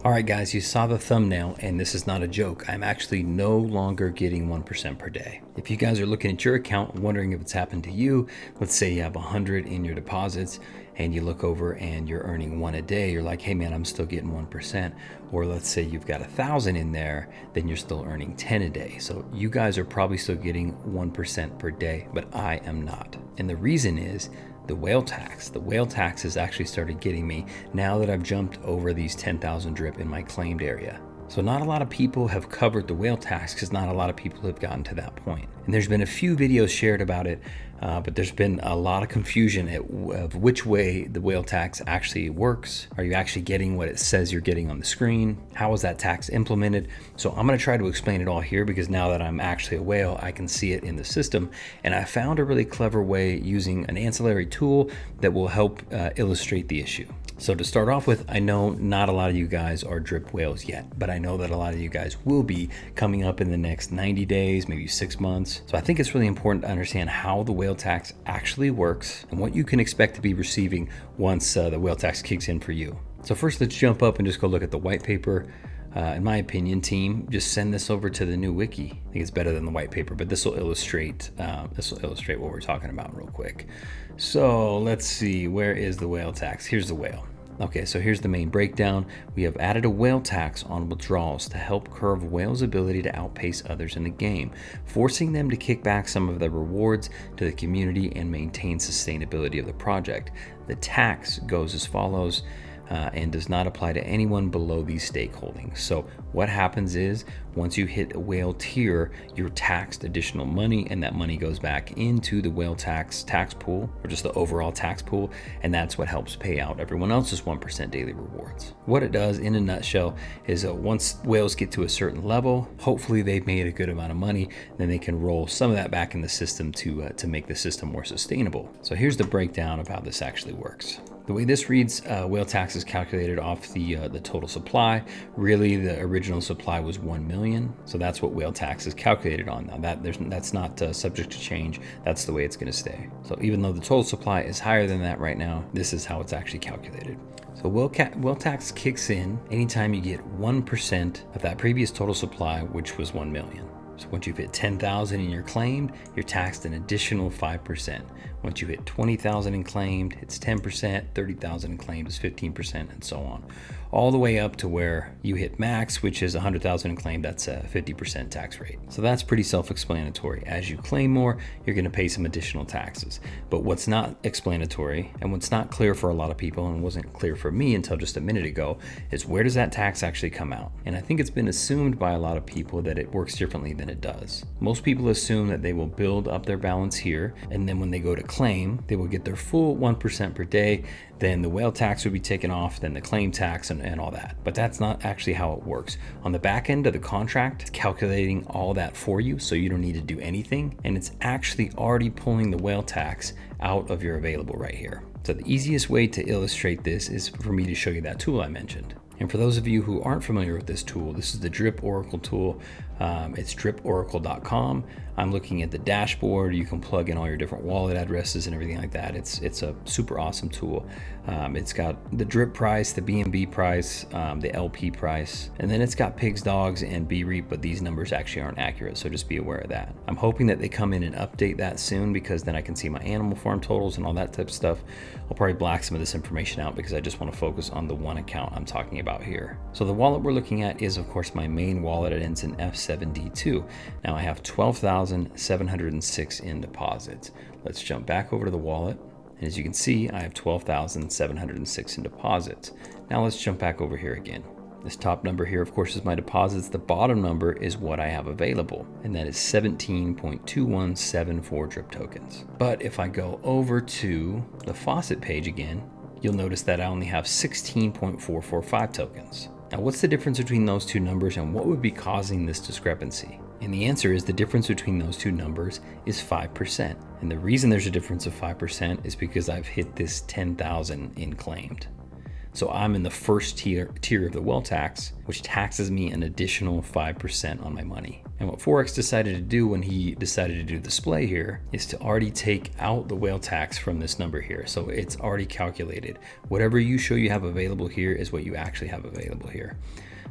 All right, guys, you saw the thumbnail, and this is not a joke. I'm actually no longer getting 1% per day. If you guys are looking at your account, wondering if it's happened to you, let's say you have 100 in your deposits, and you look over and you're earning 1 a day, you're like, hey man, I'm still getting 1%. Or let's say you've got 1,000 in there, then you're still earning 10 a day. So you guys are probably still getting 1% per day, but I am not. And the reason is the whale tax. The whale tax has actually started getting me now that I've jumped over these 10,000 drip in my claimed area. So not a lot of people have covered the whale tax because not a lot of people have gotten to that point. And there's been a few videos shared about it, but there's been a lot of confusion of which way the whale tax actually works. Are you actually getting what it says you're getting on the screen? How is that tax implemented? So I'm going to try to explain it all here because now that I'm actually a whale, I can see it in the system. And I found a really clever way using an ancillary tool that will help illustrate the issue. So to start off with, I know not a lot of you guys are drip whales yet, but I know that a lot of you guys will be coming up in the next 90 days, maybe 6 months. So I think it's really important to understand how the whale tax actually works and what you can expect to be receiving once the whale tax kicks in for you. So first, let's jump up and just go look at the white paper. In my opinion, team, just send this over to the new wiki. I think it's better than the white paper, but this will illustrate what we're talking about real quick. So let's see, where is the whale tax? Here's the whale. Okay, so here's the main breakdown. We have added a whale tax on withdrawals to help curb whales' ability to outpace others in the game, forcing them to kick back some of their rewards to the community and maintain sustainability of the project. The tax goes as follows. And does not apply to anyone below these stakeholdings. So what happens is once you hit a whale tier, you're taxed additional money, and that money goes back into the whale tax pool, or just the overall tax pool, and that's what helps pay out everyone else's 1% daily rewards. What it does in a nutshell is once whales get to a certain level, hopefully they've made a good amount of money, then they can roll some of that back in the system to make the system more sustainable. So here's the breakdown of how this actually works. The way this reads, whale tax is calculated off the total supply. Really, the original supply was 1 million, so that's what whale tax is calculated on. Now that's not subject to change. That's the way it's going to stay. So even though the total supply is higher than that right now, this is how it's actually calculated. So whale tax kicks in anytime you get 1% of that previous total supply, which was 1 million. So once you've hit 10,000 in your claimed, you're taxed an additional 5%. Once you hit 20,000 in claimed, it's 10%, 30,000 in claimed is 15%, and so on. All the way up to where you hit max, which is 100,000 in claimed, that's a 50% tax rate. So that's pretty self-explanatory. As you claim more, you're gonna pay some additional taxes. But what's not explanatory, and what's not clear for a lot of people, and wasn't clear for me until just a minute ago, is where does that tax actually come out? And I think it's been assumed by a lot of people that it works differently than it does. Most people assume that they will build up their balance here, and then when they go to claim, they will get their full 1% per day, then the whale tax would be taken off, then the claim tax and all that. But that's not actually how it works. On the back end of the contract, it's calculating all that for you, so you don't need to do anything, and it's actually already pulling the whale tax out of your available right here. So the easiest way to illustrate this is for me to show you that tool I mentioned. And for those of you who aren't familiar with this tool, this is the Drip Oracle tool. It's drip.community. I'm looking at the dashboard. You can plug in all your different wallet addresses and everything like that. It's a super awesome tool. It's got the drip price, the BNB price, the LP price, and then it's got pigs, dogs, and BREAP, but these numbers actually aren't accurate, so just be aware of that. I'm hoping that they come in and update that soon because then I can see my animal farm totals and all that type of stuff. I'll probably black some of this information out because I just want to focus on the one account I'm talking about here. So the wallet we're looking at is, of course, my main wallet. It ends in F7D2. Now I have 12,706 in deposits. Let's jump back over to the wallet. And as you can see, I have 12,706 in deposits. Now let's jump back over here again. This top number here, of course, is my deposits. The bottom number is what I have available, and that is 17.2174 drip tokens. But if I go over to the faucet page again, you'll notice that I only have 16.445 tokens. Now, what's the difference between those two numbers and what would be causing this discrepancy? And the answer is the difference between those two numbers is 5%. And the reason there's a difference of 5% is because I've hit this 10,000 in claimed. So I'm in the first tier of the whale tax, which taxes me an additional 5% on my money. And what Forex decided to do when he decided to do the display here is to already take out the whale tax from this number here. So it's already calculated. Whatever you show you have available here is what you actually have available here.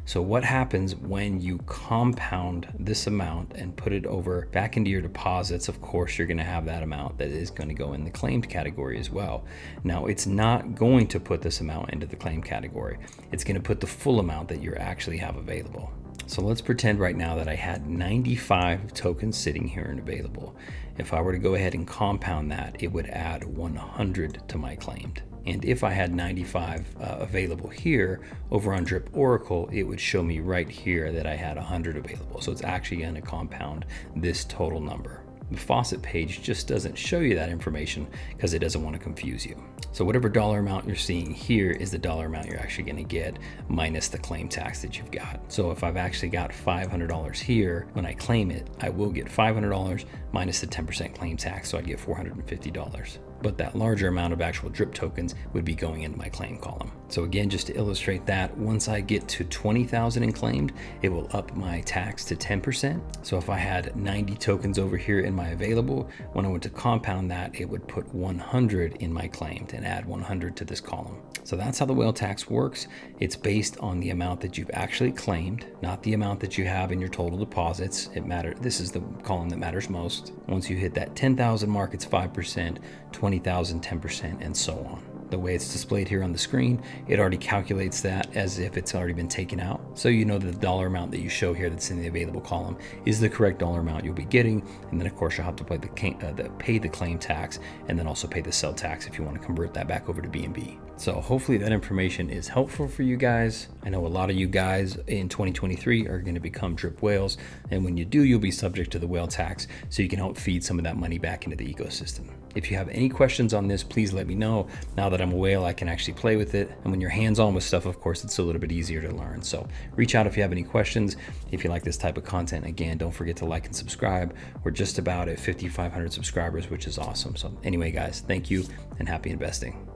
So what happens when you compound this amount and put it over back into your deposits? Of course, you're going to have that amount that is going to go in the claimed category as well. Now, it's not going to put this amount into the claimed category. It's going to put the full amount that you actually have available. So let's pretend right now that I had 95 tokens sitting here and available. If I were to go ahead and compound that, it would add 100 to my claimed. And if I had 95 available here over on Drip Oracle, it would show me right here that I had 100 available. So it's actually going to compound this total number. The faucet page just doesn't show you that information because it doesn't want to confuse you. So whatever dollar amount you're seeing here is the dollar amount you're actually going to get minus the claim tax that you've got. So if I've actually got $500 here, when I claim it, I will get $500 minus the 10% claim tax. So I'd get $450. But that larger amount of actual drip tokens would be going into my claim column. So again, just to illustrate that, once I get to 20,000 in claimed, it will up my tax to 10%. So if I had 90 tokens over here in my available, when I went to compound that, it would put 100 in my claimed and add 100 to this column. So that's how the whale tax works. It's based on the amount that you've actually claimed, not the amount that you have in your total deposits. This is the column that matters most. Once you hit that 10,000 mark, it's 5%, 20,000, 10%, and so on. The way it's displayed here on the screen, it already calculates that as if it's already been taken out. So you know that the dollar amount that you show here that's in the available column is the correct dollar amount you'll be getting. And then of course you'll have to pay the claim tax and then also pay the sell tax if you want to convert that back over to BNB. So hopefully that information is helpful for you guys. I know a lot of you guys in 2023 are going to become drip whales. And when you do, you'll be subject to the whale tax so you can help feed some of that money back into the ecosystem. If you have any questions on this, please let me know. Now that I'm a whale, I can actually play with it. And when you're hands-on with stuff, of course, it's a little bit easier to learn. So reach out if you have any questions. If you like this type of content, again, don't forget to like and subscribe. We're just about at 5,500 subscribers, which is awesome. So anyway, guys, thank you and happy investing.